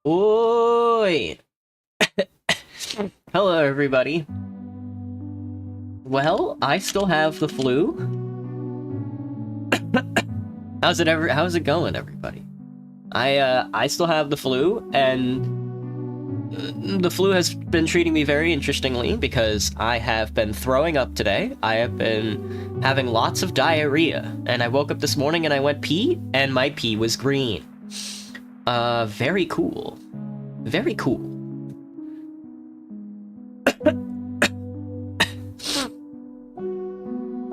Oi! Hello, everybody. Well, I still have the flu. How's it going, everybody? I still have the flu, and the flu has been treating me very interestingly because I have been throwing up today. I have been having lots of diarrhea, and I woke up this morning and I went pee, and my pee was green. Very cool. Very cool.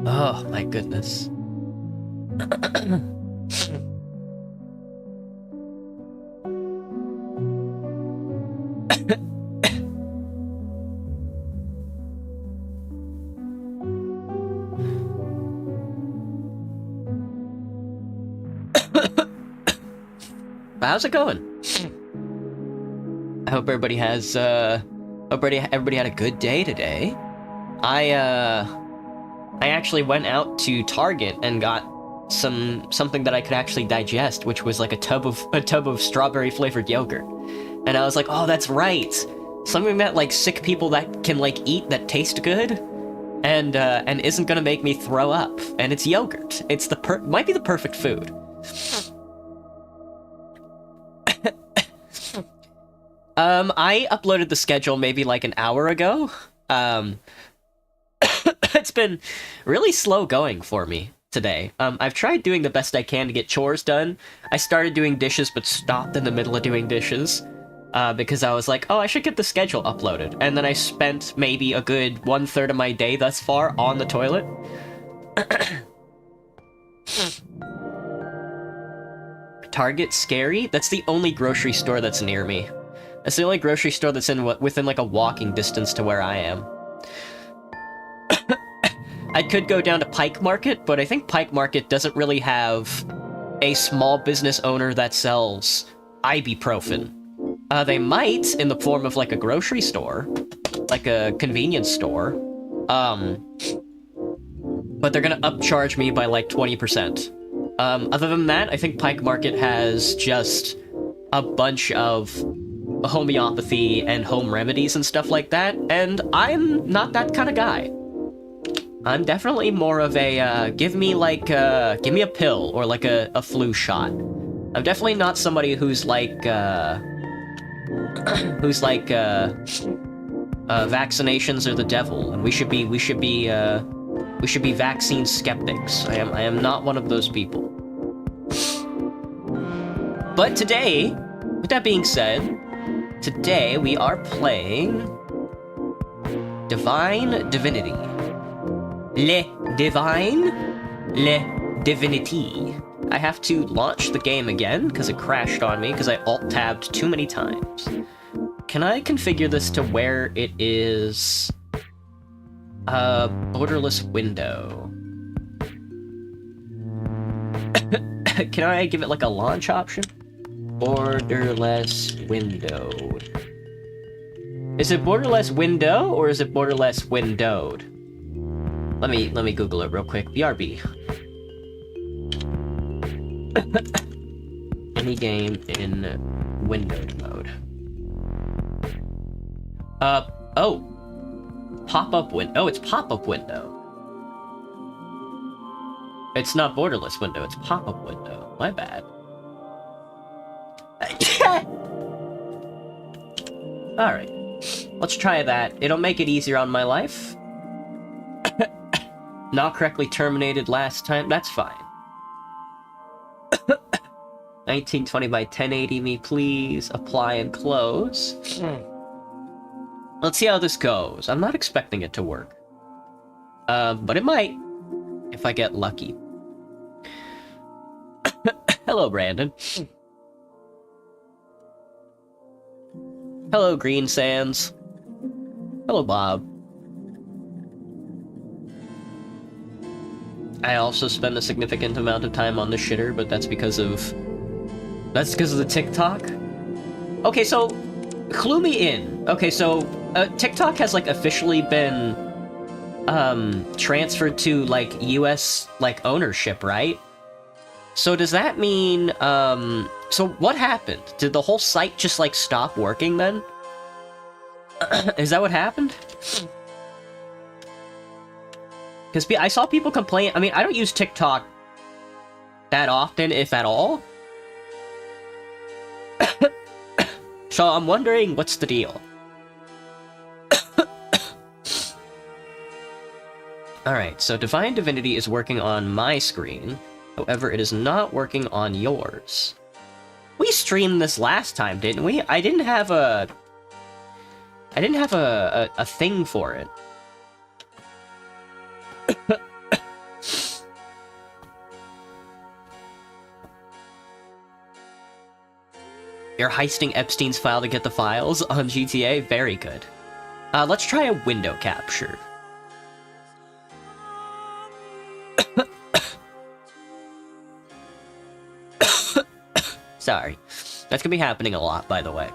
Oh, my goodness. How's it going? I hope everybody has, everybody had a good day today. I actually went out to Target and got something that I could actually digest, which was like a tub of strawberry flavored yogurt. And I was like, oh, that's right. Something that like sick people that can like eat that taste good and isn't gonna make me throw up. And it's yogurt. It's might be the perfect food. I uploaded the schedule maybe like an hour ago. It's been really slow going for me today. I've tried doing the best I can to get chores done. I started doing dishes but stopped in the middle of doing dishes because I was like, oh, I should get the schedule uploaded. And then I spent maybe a good 1/3 of my day thus far on the toilet. Target scary? That's the only grocery store that's near me. That's the only grocery store that's within like a walking distance to where I am. I could go down to Pike Market, but I think Pike Market doesn't really have a small business owner that sells ibuprofen. They might in the form of like a grocery store, like a convenience store. But they're gonna upcharge me by like 20%. Other than that, I think Pike Market has just a bunch of homeopathy and home remedies and stuff like that, and I'm not that kind of guy. I'm definitely more of a, give me a pill, or like a flu shot. I'm definitely not somebody who's like, vaccinations are the devil, and we should be vaccine skeptics. I am not one of those people. But today, with that being said, today we are playing Divinity. Le Divinity. I have to launch the game again, because it crashed on me, because I alt-tabbed too many times. Can I configure this to where it is a borderless window? Can I give it like a launch option? Borderless window. Is it borderless window or is it borderless windowed? Let me Google it real quick. BRB. Any game in windowed mode. Oh. Pop-up window. Oh, it's pop-up window. It's not borderless window, it's pop-up window. My bad. Alright. Let's try that. It'll make it easier on my life. Not correctly terminated last time. That's fine. 1920 by 1080 me, please. Apply and close. Let's see how this goes. I'm not expecting it to work. But it might. If I get lucky. Hello, Brandon. Hello, Green Sands. Hello, Bob. I also spend a significant amount of time on the shitter, but that's because of the TikTok. Okay, so clue me in. Okay, so TikTok has like officially been transferred to like US like ownership, right? So does that mean so what happened? Did the whole site just like stop working then? Is that what happened? Because I saw people complain. I mean, I don't use TikTok that often, if at all. So I'm wondering what's the deal. Alright, so Divine Divinity is working on my screen. However, it is not working on yours. We streamed this last time, didn't we? I didn't have a thing for it. You're heisting Epstein's file to get the files on GTA? Very good. Let's try a window capture. Sorry. That's gonna be happening a lot, by the way.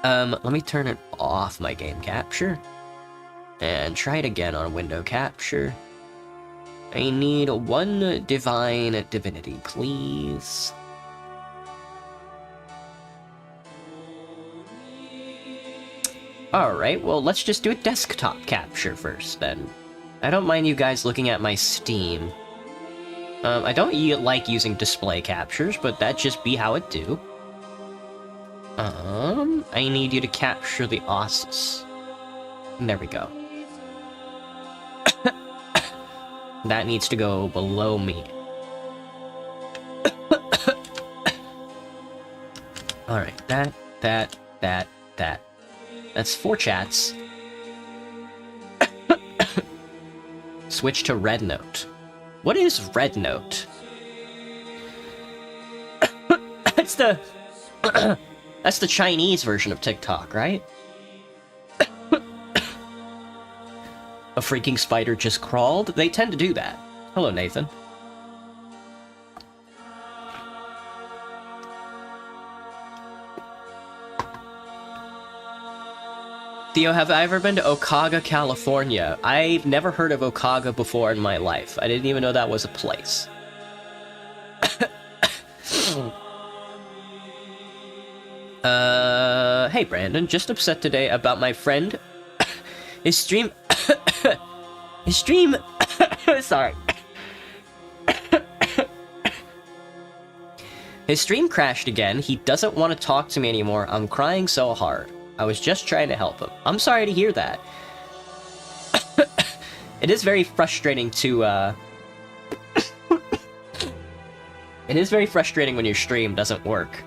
Let me turn it off, my game capture. And try it again on window capture. I need one Divine Divinity, please. Alright, well, let's just do a desktop capture first, then. I don't mind you guys looking at my Steam. I don't like using display captures, but that just be how it do. I need you to capture the ossus. And there we go. That needs to go below me. Alright, that. That's 4 chats. Switch to red note. What is red note? That's the... That's the Chinese version of TikTok, right? A freaking spider just crawled? They tend to do that. Hello, Nathan. Theo, have I ever been to Okaga, California? I've never heard of Okaga before in my life. I didn't even know that was a place. Hey Brandon, just upset today about my friend. His stream His stream... Sorry. His stream crashed again. He doesn't want to talk to me anymore. I'm crying so hard. I was just trying to help him. I'm sorry to hear that. It is very frustrating to, It is very frustrating when your stream doesn't work.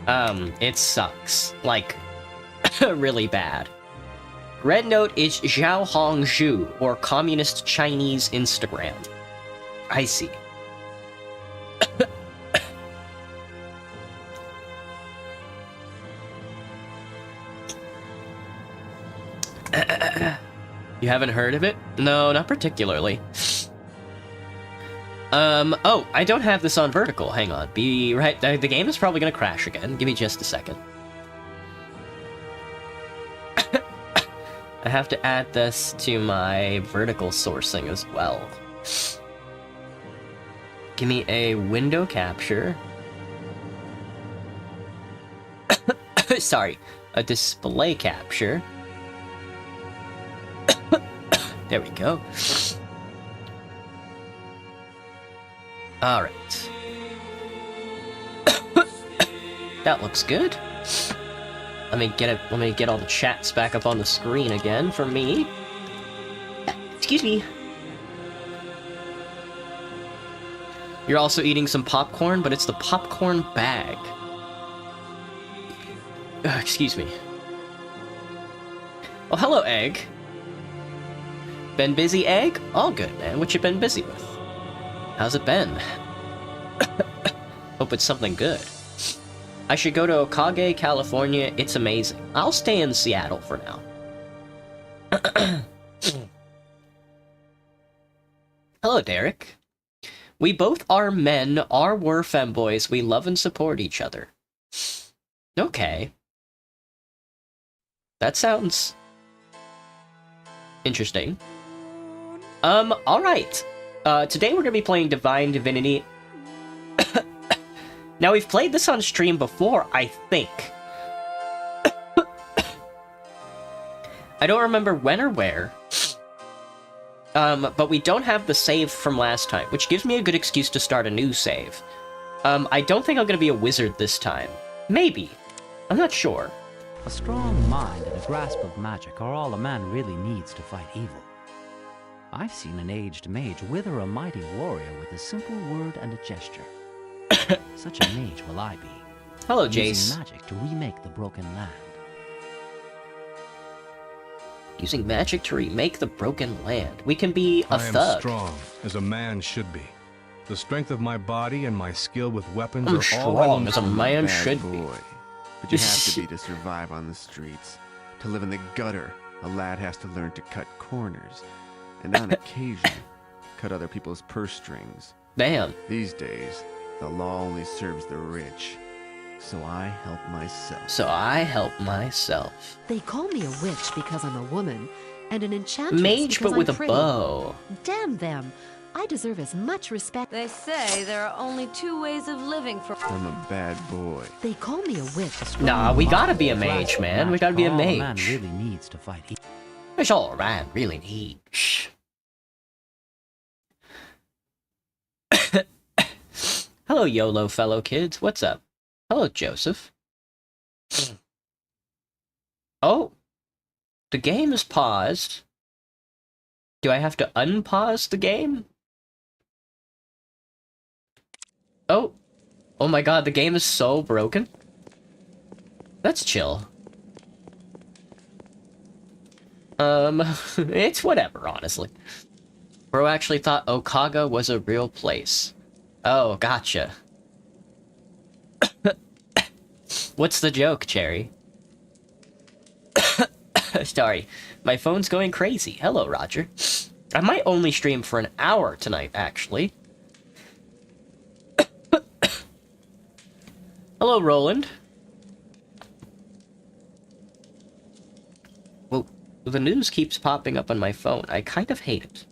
It sucks. Like, really bad. Red Note is Zhao Hongzhu, or Communist Chinese Instagram. I see. You haven't heard of it? No, not particularly. Oh, I don't have this on vertical. Hang on. Be right. The game is probably gonna crash again. Give me just a second. I have to add this to my vertical sourcing as well. Give me a window capture. Sorry, a display capture. There we go. Alright. That looks good. Let me get all the chats back up on the screen again for me. Excuse me. You're also eating some popcorn, but it's the popcorn bag. Excuse me. Oh, hello, Egg. Been busy, Egg? All good, man. What you been busy with? How's it been? Hope it's something good. I should go to Okage, California. It's amazing. I'll stay in Seattle for now. Hello, Derek. We both are men, were femboys. We love and support each other. Okay. That sounds interesting. Alright. Today we're gonna be playing Divinity. Now, we've played this on stream before, I think. I don't remember when or where. But we don't have the save from last time, which gives me a good excuse to start a new save. I don't think I'm gonna be a wizard this time. Maybe. I'm not sure. A strong mind and a grasp of magic are all a man really needs to fight evil. I've seen an aged mage wither a mighty warrior with a simple word and a gesture. Such a mage will I be. Hello, Jace. Using magic to remake the broken land. Using magic to remake the broken land. We can be a thug. I am strong, as a man should be. The strength of my body and my skill with weapons I'm are all I strong will as a man should be. But you have to be to survive on the streets. To live in the gutter, a lad has to learn to cut corners. And on occasion, cut other people's purse strings. Damn. These days, the law only serves the rich. So I help myself. They call me a witch because I'm a woman, and an enchantress Mage, because but with I'm a pretty. bow. Damn them! I deserve as much respect. They say there are only two ways of living for... I'm a bad boy. They call me a witch. Nah, we gotta be a mage, man. We gotta be a All man mage. really needs to fight evil. That's all a man really needs. Hello, YOLO fellow kids. What's up? Hello, Joseph. Oh. The game is paused. Do I have to unpause the game? Oh. Oh my god, the game is so broken. That's chill. It's whatever, honestly. Bro actually thought Okage was a real place. Oh, gotcha. What's the joke, Cherry? Sorry, my phone's going crazy. Hello, Roger. I might only stream for an hour tonight, actually. Hello, Roland. Well, the news keeps popping up on my phone. I kind of hate it.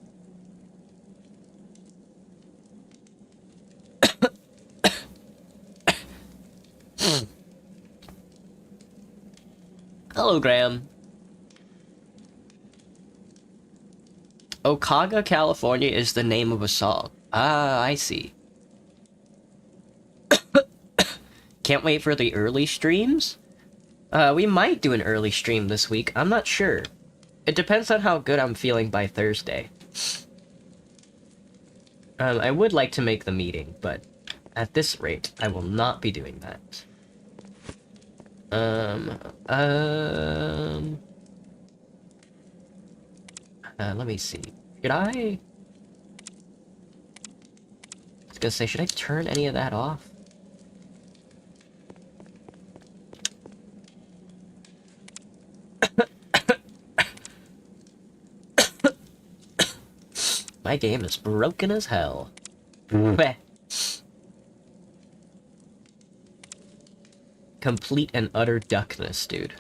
Hello, Graham. Okaga, California is the name of a song. Ah, I see. Can't wait for the early streams? We might do an early stream this week. I'm not sure. It depends on how good I'm feeling by Thursday. I would like to make the meeting, but at this rate, I will not be doing that. Let me see. Should I was gonna say, should I turn any of that off? My game is broken as hell. Bleh. Complete and utter duckness, dude.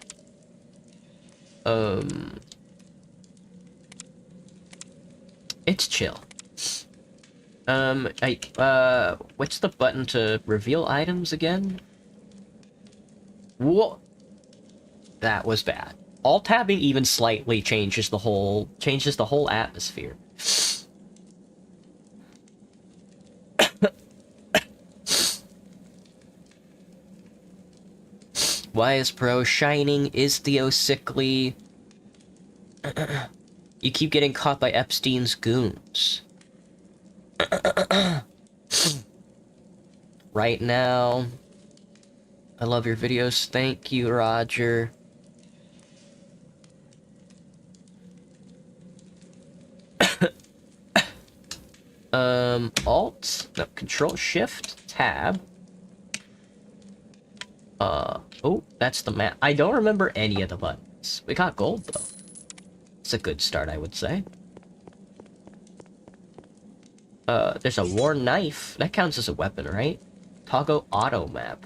It's chill. What's the button to reveal items again? Whoa! That was bad. Alt-tabbing even slightly changes the whole atmosphere. Why is Pro shining? Is Theo sickly? You keep getting caught by Epstein's goons. Right now. I love your videos. Thank you, Roger. Alt, no, Control Shift, Tab. Oh, that's the map. I don't remember any of the buttons. We got gold, though. It's a good start, I would say. There's a worn knife. That counts as a weapon, right? Toggle auto map.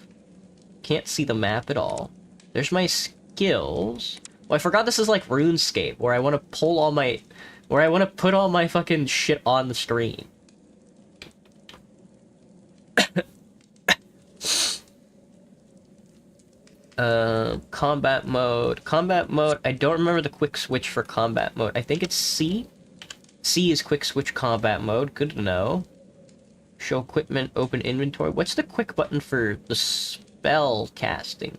Can't see the map at all. There's my skills. Oh, I forgot this is like RuneScape, where I want to pull all my... where I want to put all my fucking shit on the screen. Combat mode. Combat mode, I don't remember the quick switch for combat mode. I think it's C. C is quick switch combat mode. Good to know. Show equipment, open inventory. What's the quick button for the spell casting?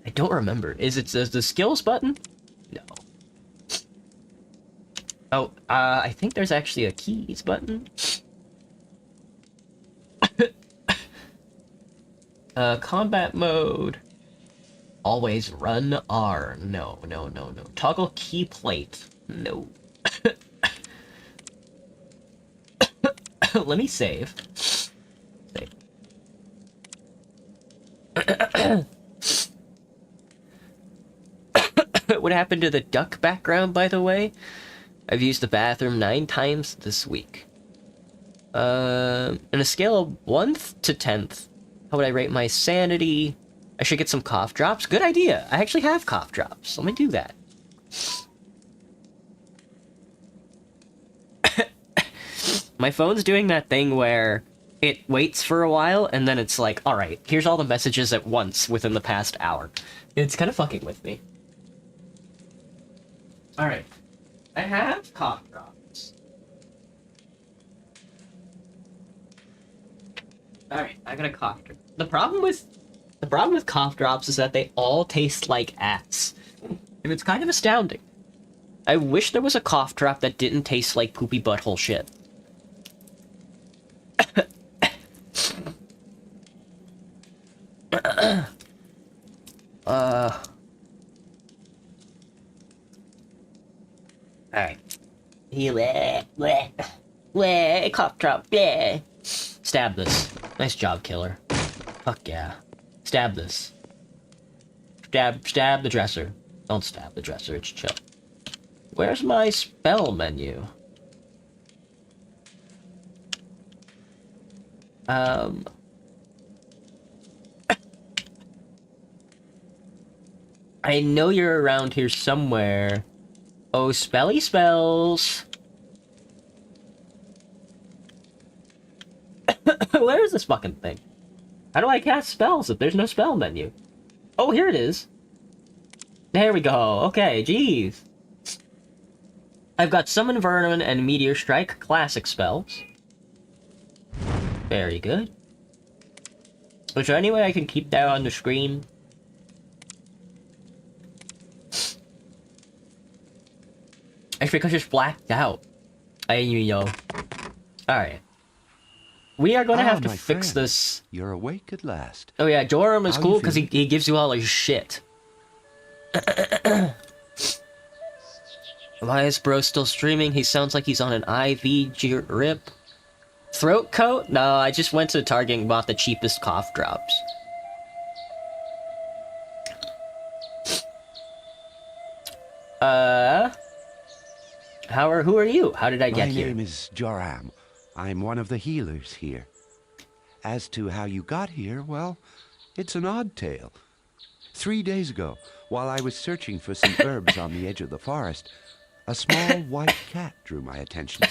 I don't remember. Is it the skills button? No. Oh, I think there's actually a keys button. Combat mode. Always run R. No, no, no, no. Toggle key plate. No. Let me save. Save. What happened to the duck background, by the way? I've used the bathroom 9 times this week. On a scale of 1th to 10th, how would I rate my sanity? I should get some cough drops. Good idea. I actually have cough drops. Let me do that. My phone's doing that thing where it waits for a while, and then it's like, alright, here's all the messages at once within the past hour. It's kind of fucking with me. Alright. I have cough drops. Alright, I got a cough drop. The problem with cough drops is that they all taste like ass. And it's kind of astounding. I wish there was a cough drop that didn't taste like poopy butthole shit. Alright. Cough drop, bleh. Stab this. Nice job, killer. Fuck yeah. Stab this. Stab the dresser. Don't stab the dresser, it's chill. Where's my spell menu? I know you're around here somewhere. Oh, spelly spells. Where is this fucking thing? How do I cast spells if there's no spell menu? Oh, here it is. There we go. Okay, jeez. I've got Summon Vermin and Meteor Strike classic spells. Very good. Is there any way I can keep that on the screen? It's because it's blacked out. You know. Alright. We are gonna have to my fix friend. this. You're awake at last. Oh yeah, Joram is How cool you because he gives you all his shit. Why is bro still streaming? He sounds like he's on an IV drip. Throat coat? No, I just went to Target and bought the cheapest cough drops. Who are you? How did I get here? My name is Joram. I'm one of the healers here. As to how you got here, well, it's an odd tale. 3 days ago, while I was searching for some herbs on the edge of the forest, a small white cat drew my attention.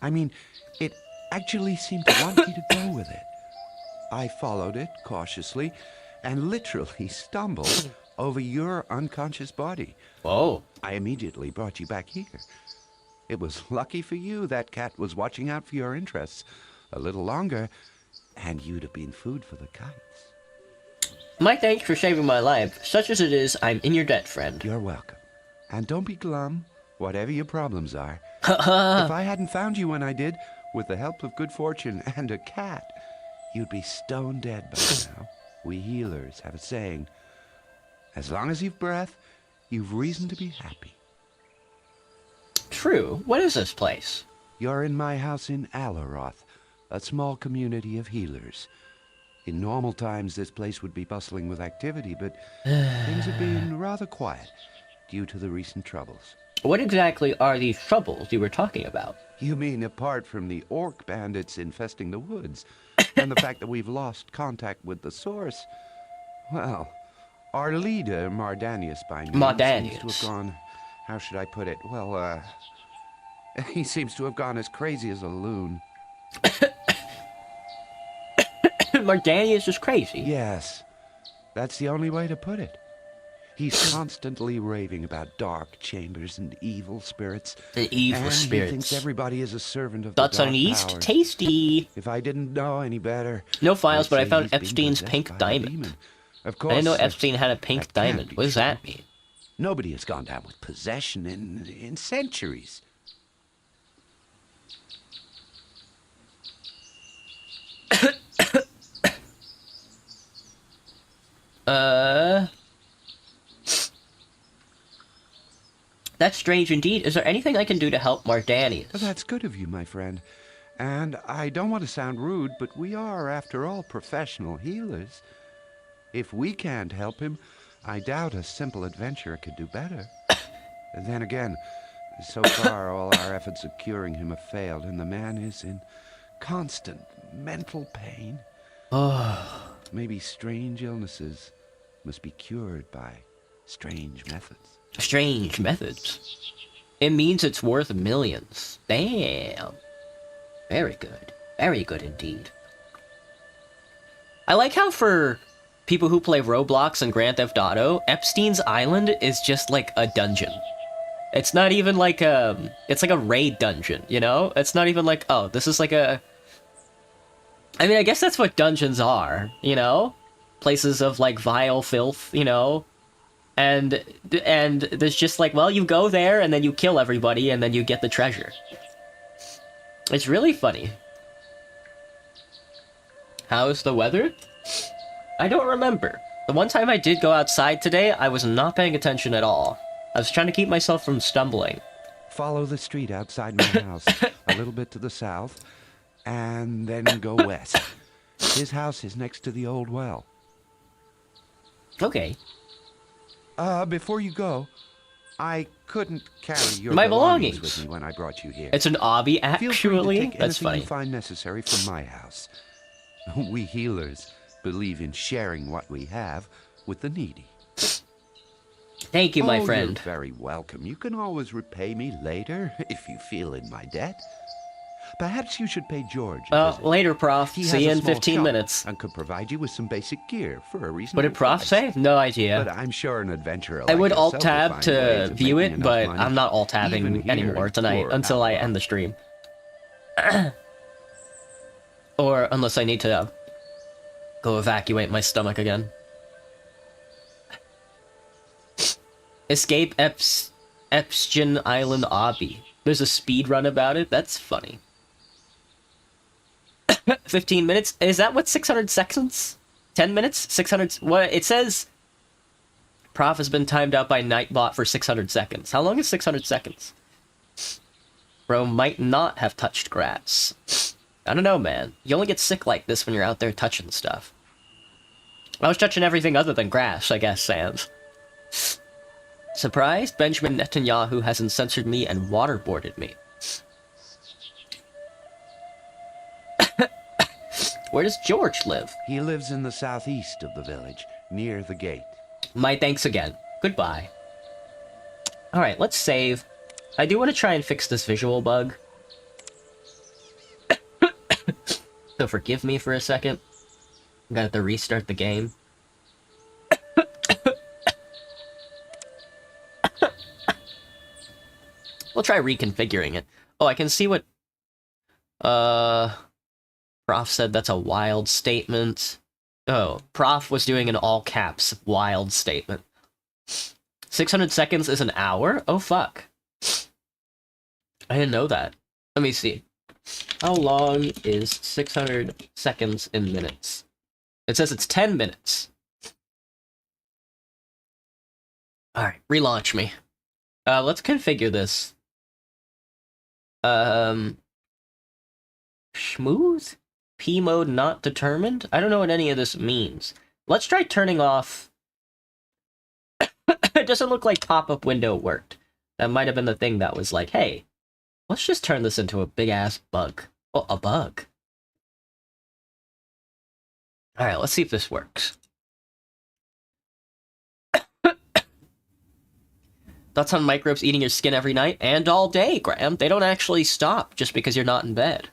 I mean, it actually seemed to want me to go with it. I followed it cautiously and literally stumbled over your unconscious body. Whoa. I immediately brought you back here. It was lucky for you that cat was watching out for your interests. A little longer, and you'd have been food for the kites. My thanks for saving my life. Such as it is, I'm in your debt, friend. You're welcome. And don't be glum, whatever your problems are. Haha. If I hadn't found you when I did, with the help of good fortune and a cat, you'd be stone dead by now. We healers have a saying, as long as you've breath, you've reason to be happy. True. What is this place? You're in my house in Alaroth, a small community of healers. In normal times, this place would be bustling with activity, but things have been rather quiet due to the recent troubles. What exactly are these troubles you were talking about? You mean apart from the orc bandits infesting the woods, and the fact that we've lost contact with the source? Well, our leader, Mardanius by name, seems to have gone... How should I put it? Well, he seems to have gone as crazy as a loon. Mardanius is crazy. Yes, that's the only way to put it. He's constantly raving about dark chambers and evil spirits. The evil and spirits. He thinks everybody is a servant of Thoughts the on dark East? powers. Tasty. If I didn't know any better... No files, I'd but I say found he's been Epstein's possessed pink by a diamond. demon. Of I course, didn't know Epstein had a pink that can't diamond. be What does true. that mean? Nobody has gone down with possession in centuries. That's strange indeed. Is there anything I can do to help Mardanius? Well, that's good of you, my friend. And I don't want to sound rude, but we are, after all, professional healers. If we can't help him, I doubt a simple adventurer could do better. And then again, so far all our efforts of curing him have failed, and the man is in constant mental pain. Oh. Maybe strange illnesses must be cured by strange methods. Strange methods. It means it's worth millions. Damn. Very good. Very good indeed. I like how for people who play Roblox and Grand Theft Auto, Epstein's Island is just like a dungeon. It's not even like it's like a raid dungeon, you know? It's not even like, oh, this is like a... I mean, I guess that's what dungeons are, you know? Places of like vile filth, you know? And there's just like, well, you go there and then you kill everybody and then you get the treasure. It's really funny. How's the weather? I don't remember. The one time I did go outside today, I was not paying attention at all. I was trying to keep myself from stumbling. Follow the street outside my house, a little bit to the south, and then go west. His house is next to the old well. Okay. Before you go, I couldn't carry your My belongings belongings. with me when I brought you here. It's an obby, Feel free to actually. take That's anything funny. you find necessary from my house. We healers believe in sharing what we have with the needy. Thank you, my Oh, friend. you're very welcome. You can always repay me later if you feel in my debt. Perhaps you should pay George a visit. Later, Prof. He See has you a in small 15 shop minutes. and could provide you with some basic gear for a What reasonable did Prof price. say? No idea. But I'm sure an adventurer I like would yourself will alt-tab find to ways of view making it, enough but money, I'm not even alt-tabbing here anymore in tonight poor until I Outlaw. end the stream. Or unless I need to go evacuate my stomach again. Escape Epsgen Island Obby. There's a speed run about it? That's funny. 15 minutes? Is that what 600 seconds? 10 minutes? 600... What? It says... Prof has been timed out by Nightbot for 600 seconds. How long is 600 seconds? Bro might not have touched grass. I don't know, man. You only get sick like this when you're out there touching stuff. I was touching everything other than grass, I guess, Sans. Surprised? Benjamin Netanyahu hasn't censored me and waterboarded me. Where does George live? He lives in the southeast of the village, near the gate. My thanks again. Goodbye. Alright, let's save. I do want to try and fix this visual bug. So forgive me for a second. I'm gonna have to restart the game. We'll try reconfiguring it. Oh, I can see what... Prof said that's a wild statement. Oh, Prof was doing an all caps wild statement. 600 seconds is an hour? Oh, fuck. I didn't know that. Let me see. How long is 600 seconds in minutes? It says it's 10 minutes. Alright, relaunch me. Let's configure this. Schmooze? P mode not determined? I don't know what any of this means. Let's try turning off... It doesn't look like pop-up window worked. That might have been the thing that was like, hey, let's just turn this into a big-ass bug. Oh, a bug. Alright, let's see if this works. Thoughts on microbes eating your skin every night and all day, Graham? They don't actually stop just because you're not in bed.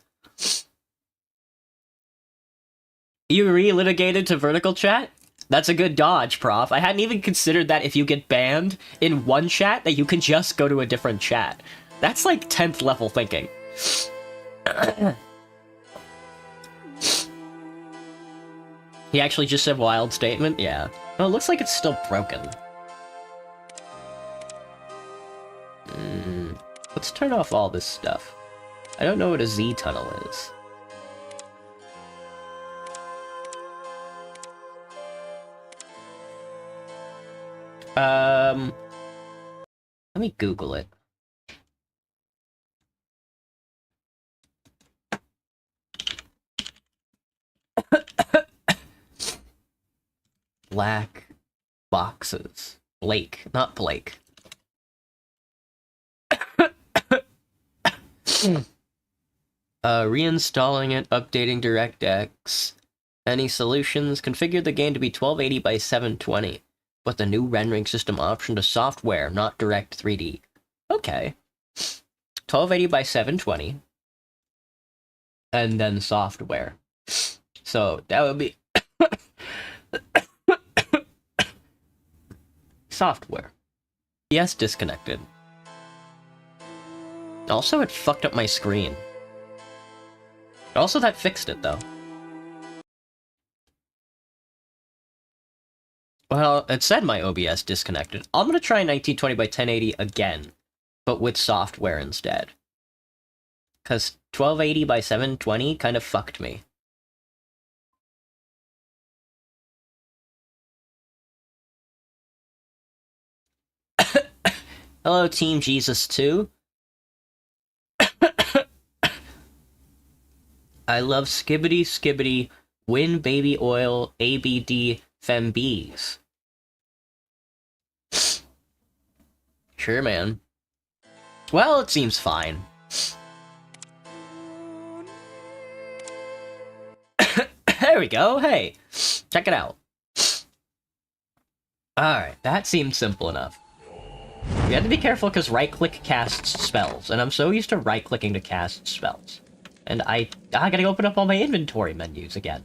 You relitigated to vertical chat? That's a good dodge, Prof. I hadn't even considered that if you get banned in one chat, that you can just go to a different chat. That's like 10th level thinking. He actually just said wild statement? Yeah. Oh, it looks like it's still broken. Let's turn off all this stuff. I don't know what a Z tunnel is. Let me Google it. Black boxes. Blake, not Blake. Reinstalling it, updating DirectX. Any solutions? Configure the game to be 1280 by 720. But the new rendering system option to software, not direct 3D. Okay. 1280 by 720. And then software. So that would be... software. Yes, disconnected. Also, it fucked up my screen. Also, that fixed it, though. Well, it said my OBS disconnected. I'm gonna try 1920 by 1080 again, but with software instead. Because 1280 by 720 kind of fucked me. Hello, Team Jesus 2. I love skibbity skibbity, win baby oil, ABD, fembees. Sure, man. Well, it seems fine. There we go, hey! Check it out. Alright, that seemed simple enough. You have to be careful because right-click casts spells, and I'm so used to right-clicking to cast spells. And I gotta open up all my inventory menus again.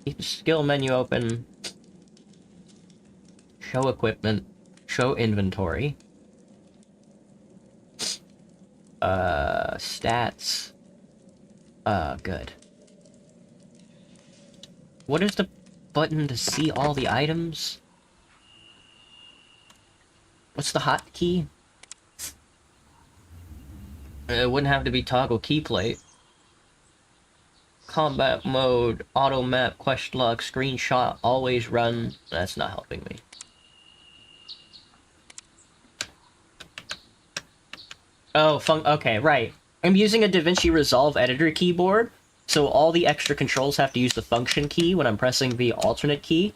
Keep the skill menu open. Show equipment. Show inventory. Stats. Good. What is the button to see all the items? What's the hotkey? It wouldn't have to be toggle key plate. Combat mode, auto map, quest log, screenshot, always run. That's not helping me. Oh, okay, right. I'm using a DaVinci Resolve editor keyboard, so all the extra controls have to use the function key when I'm pressing the alternate key.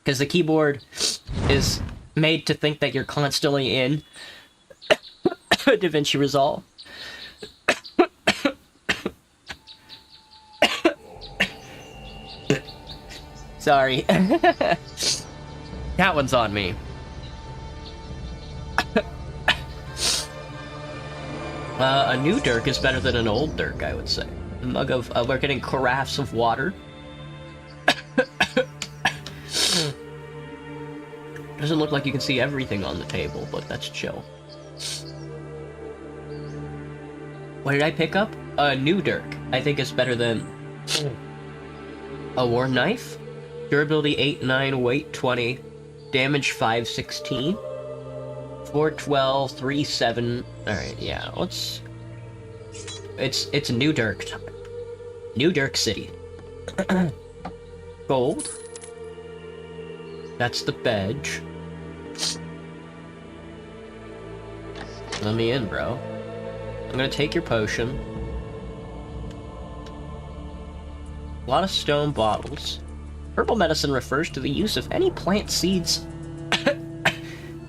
Because the keyboard is made to think that you're constantly in DaVinci Resolve. Sorry. That one's on me. A new Dirk is better than an old Dirk, I would say. A mug of... we're getting carafes of water. Doesn't look like you can see everything on the table, but that's chill. What did I pick up? A new Dirk. I think is better than... a war knife? Durability 8, 9, weight 20, damage 516, 412, 37. Alright, yeah, let's... It's New Dirk time. New Dirk City. Gold. That's the badge. Let me in, bro. I'm gonna take your potion. A lot of stone bottles. Herbal medicine refers to the use of any plant seeds,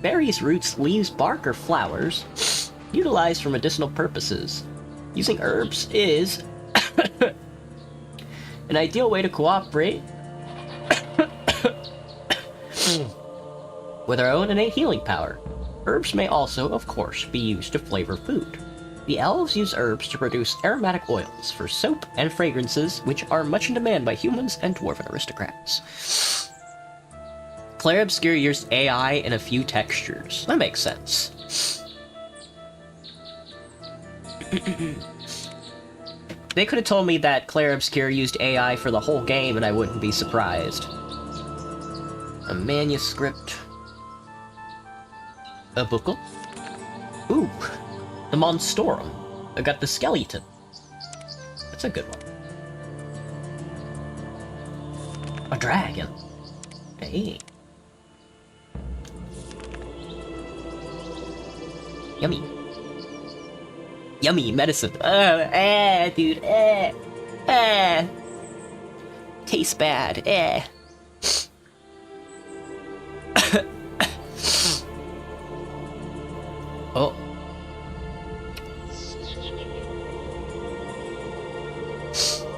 berries, roots, leaves, bark, or flowers utilized for medicinal purposes. Using herbs is an ideal way to cooperate with our own innate healing power. Herbs may also, of course, be used to flavor food. The elves use herbs to produce aromatic oils for soap and fragrances, which are much in demand by humans and dwarven aristocrats. Claire Obscure used AI in a few textures. That makes sense. They could have told me that Claire Obscure used AI for the whole game and I wouldn't be surprised. A manuscript. A booklet. Ooh. The Monstorum. I got the skeleton. That's a good one. A dragon. Hey. Yummy. Yummy medicine. Dude. Tastes bad. Oh.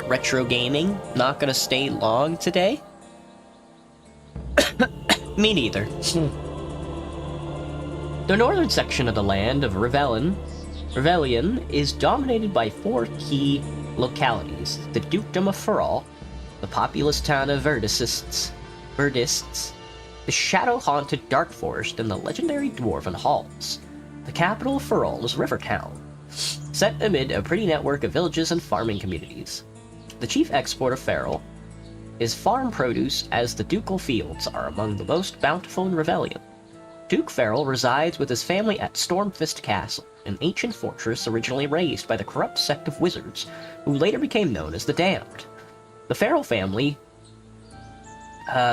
Retro gaming, not gonna stay long today? Me neither. The northern section of the land of Revellion is dominated by 4 key localities: the Dukedom of Ferrol, the populous town of Verdists, the shadow-haunted Dark Forest, and the legendary Dwarven Halls. The capital of Ferrol is Rivertown, set amid a pretty network of villages and farming communities. The chief export of Ferrol is farm produce, as the ducal fields are among the most bountiful in Revellion. Duke Ferrol resides with his family at Stormfist Castle, an ancient fortress originally raised by the corrupt sect of wizards, who later became known as the Damned. The Ferrol family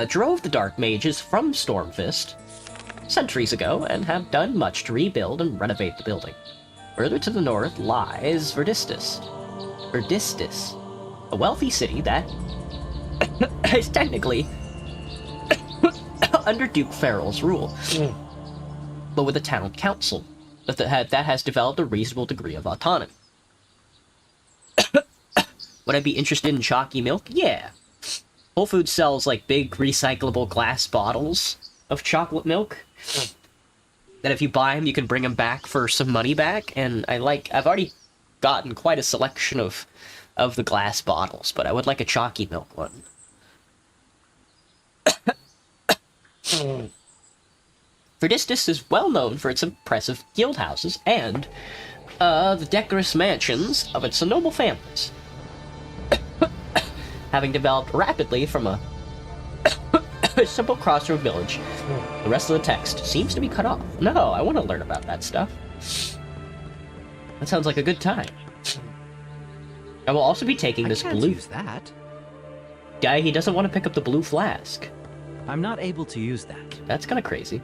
drove the Dark Mages from Stormfist centuries ago and have done much to rebuild and renovate the building. Further to the north lies Verdistis, a wealthy city that is technically under Duke Ferrol's rule, but with a town council that has developed a reasonable degree of autonomy. Would I be interested in chalky milk? Yeah. Whole Foods sells, like, big recyclable glass bottles of chocolate milk. That if you buy them, you can bring them back for some money back. And I've already gotten quite a selection of the glass bottles, but I would like a chalky milk one. Verdistis is well known for its impressive guild houses and the decorous mansions of its noble families. Having developed rapidly from a simple crossroad village, the rest of the text seems to be cut off. No, I want to learn about that stuff. That sounds like a good time. I will also be taking this I can't blue... use that. Guy, he doesn't want to pick up the blue flask. I'm not able to use that. That's kind of crazy.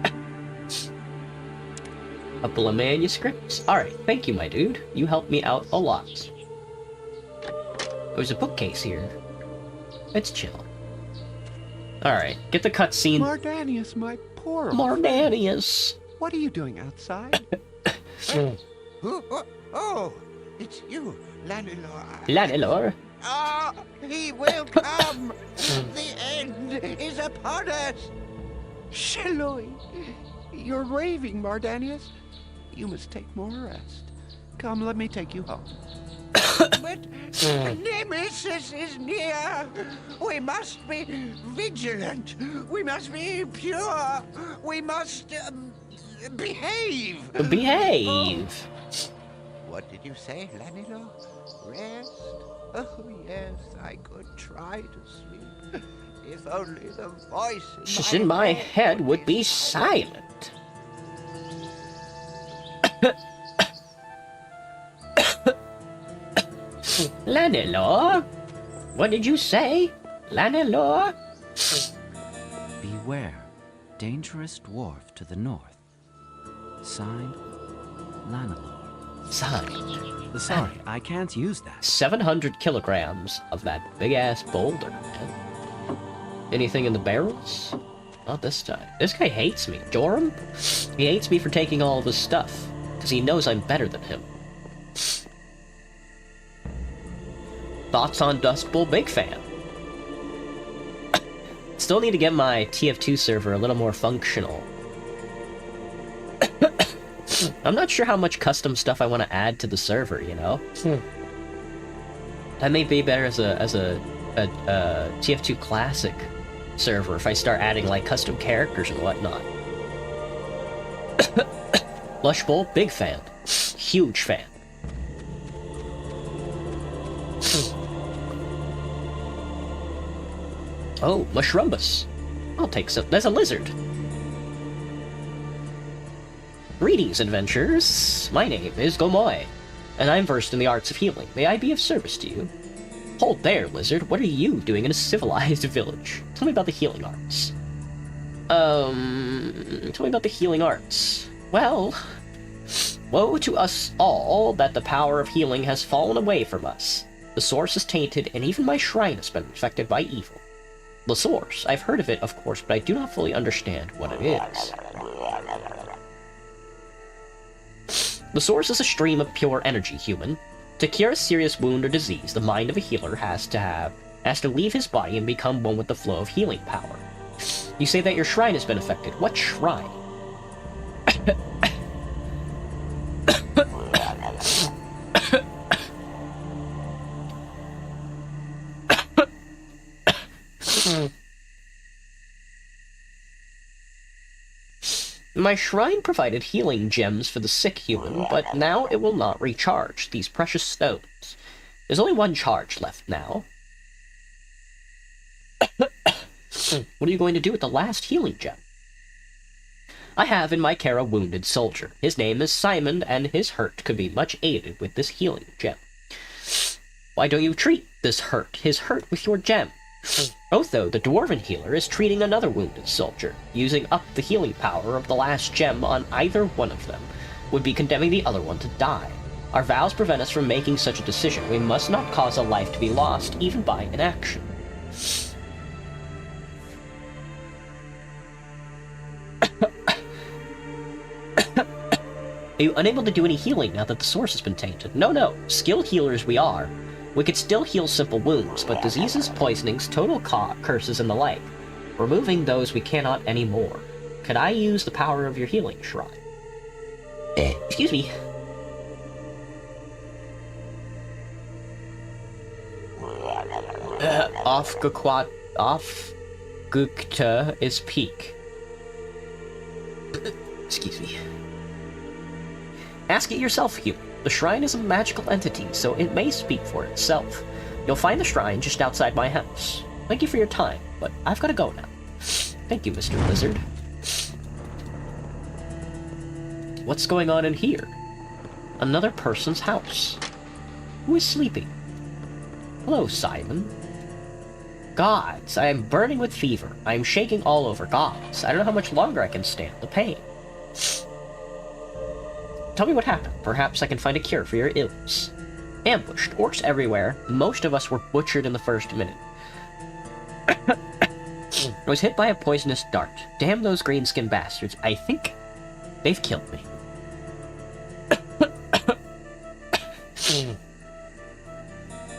A couple of manuscripts. Alright, thank you, my dude. You helped me out a lot. There's a bookcase here. It's chill. Alright, get the cutscene. Mardanius, my poor old Mardanius. friend. What are you doing outside? Oh, it's you, Lanilor. Lanilor. Ah, he will come. The end is upon us. Sheloi, you're raving, Mardanius. You must take more rest. Come, let me take you home. But Nemesis is near. We must be vigilant. We must be pure. We must behave. Behave. What did you say, Lanilo? Rest? Oh, yes, I could try to sleep. If only the voice In my head would be silent. Lanilor? What did you say? Lanilor? Beware, dangerous dwarf to the north. Signed, Lanilor. Signed. Sorry, I can't use that. 700 kilograms of that big-ass boulder, man. Anything in the barrels? Not this time. This guy hates me. Joram? He hates me for taking all of his stuff, because he knows I'm better than him. Thoughts on Dust Bowl? Big fan. Still need to get my TF2 server a little more functional. I'm not sure how much custom stuff I want to add to the server, you know? That may be better as a TF2 Classic server if I start adding, like, custom characters and whatnot. Lush Bowl? Big fan. Huge fan. Oh, Mushrumbus. I'll take some. There's a lizard. Greetings, adventurers. My name is Gomoy, and I'm versed in the arts of healing. May I be of service to you? Hold there, lizard. What are you doing in a civilized village? Tell me about the healing arts. Tell me about the healing arts. Well, woe to us all that the power of healing has fallen away from us. The source is tainted, and even my shrine has been infected by evil. The source. I've heard of it, of course, but I do not fully understand what it is. The source is a stream of pure energy, human. To cure a serious wound or disease, the mind of a healer has to leave his body and become one with the flow of healing power. You say that your shrine has been affected. What shrine? My shrine provided healing gems for the sick human, but now it will not recharge these precious stones. There's only one charge left now. What are you going to do with the last healing gem? I have in my care a wounded soldier. His name is Simon, and his hurt could be much aided with this healing gem. Why don't you treat his hurt with your gem? Otho, the dwarven healer, is treating another wounded soldier. Using up the healing power of the last gem on either one of them would be condemning the other one to die. Our vows prevent us from making such a decision. We must not cause a life to be lost, even by inaction. Are you unable to do any healing now that the source has been tainted? No. Skilled healers we are. We could still heal simple wounds, but diseases, poisonings, total curses, and the like. Removing those we cannot anymore. Could I use the power of your healing shrine? Excuse me. Gukta is peak. Excuse me. Ask it yourself, human. The shrine is a magical entity, so it may speak for itself. You'll find the shrine just outside my house. Thank you for your time, but I've got to go now. Thank you, Mr. Lizard. What's going on in here? Another person's house. Who is sleeping? Hello, Simon. Gods, I am burning with fever. I am shaking all over. Gods, I don't know how much longer I can stand the pain. Tell me what happened. Perhaps I can find a cure for your ills. Ambushed. Orcs everywhere. Most of us were butchered in the first minute. I was hit by a poisonous dart. Damn those green-skinned bastards. I think they've killed me.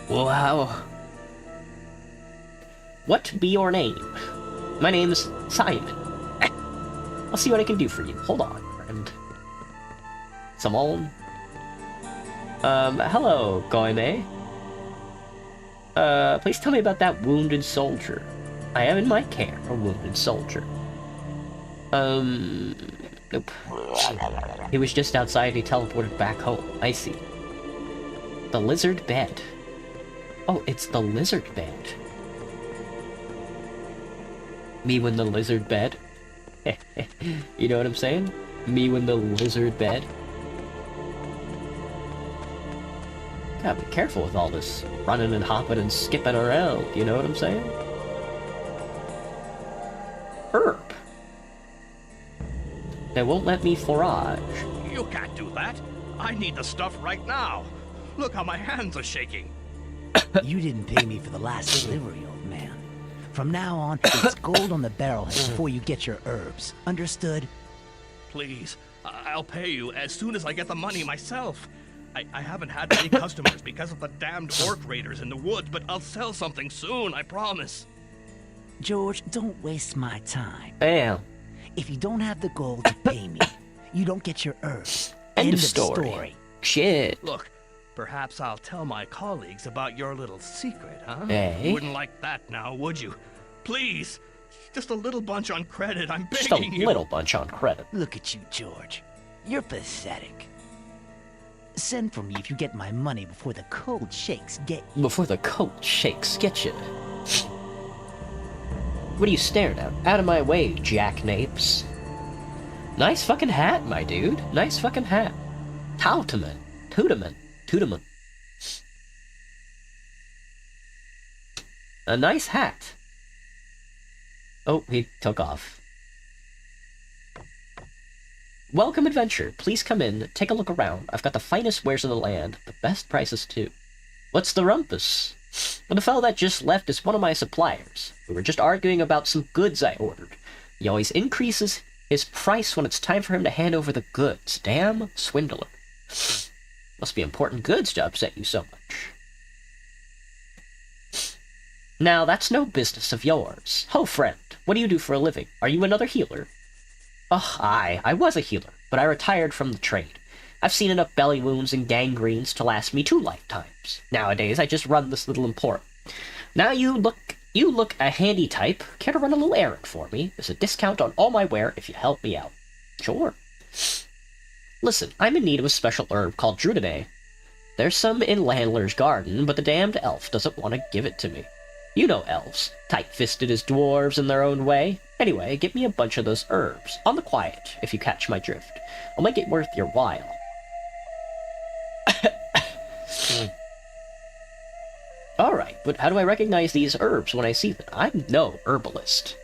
Wow. What be your name? My name's Simon. I'll see what I can do for you. Hold on, friend. Someone? Hello, Goime. Please tell me about that wounded soldier. I have in my care a wounded soldier. Nope. He was just outside and he teleported back home. I see. The lizard bed. Oh, it's the lizard bed. Me when the lizard bed. You know what I'm saying? Me when the lizard bed. Gotta be careful with all this running and hopping and skipping around, you know what I'm saying? Herb. They won't let me forage. You can't do that. I need the stuff right now. Look how my hands are shaking. You didn't pay me for the last delivery, old man. From now on, it's gold on the barrelhead before you get your herbs. Understood? Please, I'll pay you as soon as I get the money myself. I haven't had many customers because of the damned orc raiders in the woods, but I'll sell something soon, I promise. George, don't waste my time. Bam. If you don't have the gold to pay me, you don't get your herbs. End of story. Shit. Look, perhaps I'll tell my colleagues about your little secret, huh? Hey. You wouldn't like that now, would you? Please, just a little bunch on credit, I'm Just a begging you. little bunch on credit. Look at you, George. You're pathetic. Send for me if you get my money before the cold shakes get you. Before the cold shakes get you. What are you staring at? Out of my way, jackanapes. Nice fucking hat, my dude. Nice fucking hat. Tauteman. Tooteman. Tooteman. A nice hat. Oh, he took off. Welcome, adventure. Please come in, take a look around. I've got the finest wares in the land, the best prices too. What's the rumpus? Well, the fellow that just left is one of my suppliers. We were just arguing about some goods I ordered. He always increases his price when it's time for him to hand over the goods. Damn swindler. Must be important goods to upset you so much. Now, that's no business of yours. Ho, friend, what do you do for a living? Are you another healer? Oh, I was a healer, but I retired from the trade. I've seen enough belly wounds and gangrenes to last me 2 lifetimes. Nowadays, I just run this little emporium. Now you look a handy type. Care to run a little errand for me? There's a discount on all my wear if you help me out. Sure. Listen, I'm in need of a special herb called Divinity. There's some in Landler's garden, but the damned elf doesn't want to give it to me. You know elves, tight-fisted as dwarves in their own way. Anyway, get me a bunch of those herbs, on the quiet, if you catch my drift. I'll make it worth your while. Alright, but how do I recognize these herbs when I see them? I'm no herbalist.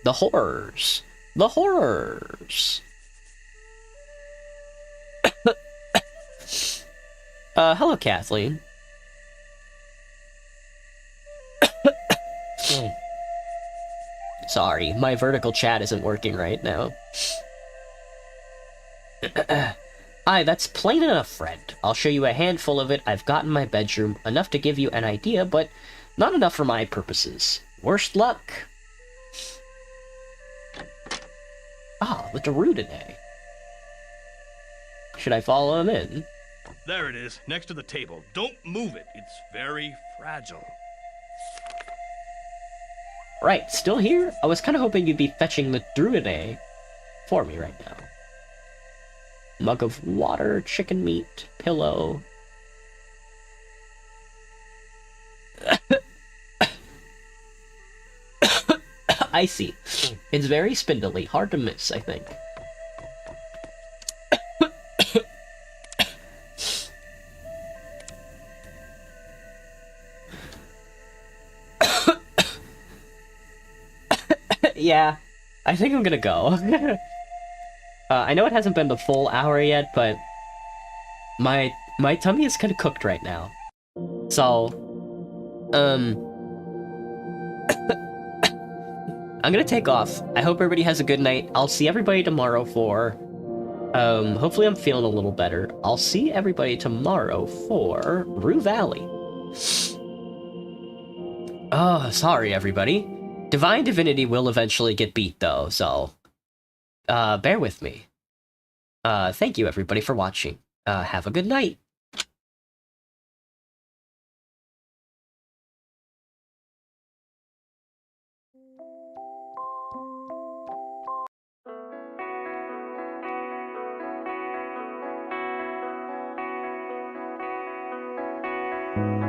The horrors. The horrors. Hello, Kathleen. Sorry, my vertical chat isn't working right now. Aye, that's plain enough, friend. I'll show you a handful of it I've got in my bedroom, enough to give you an idea, but not enough for my purposes. Worst luck. Ah, the Divinity. Should I follow him in? There it is, next to the table. Don't move it. It's very fragile. Right, still here? I was kind of hoping you'd be fetching the Divinity for me right now. Mug of water, chicken meat, pillow. I see. It's very spindly, hard to miss, I think. Yeah, I think I'm gonna go. I know it hasn't been the full hour yet, but my tummy is kind of cooked right now. So, I'm gonna take off. I hope everybody has a good night. I'll see everybody tomorrow for, hopefully I'm feeling a little better. I'll see everybody tomorrow for Rue Valley. Oh, sorry everybody. Divine Divinity will eventually get beat though, so, bear with me. Thank you everybody for watching. Have a good night. Thank you.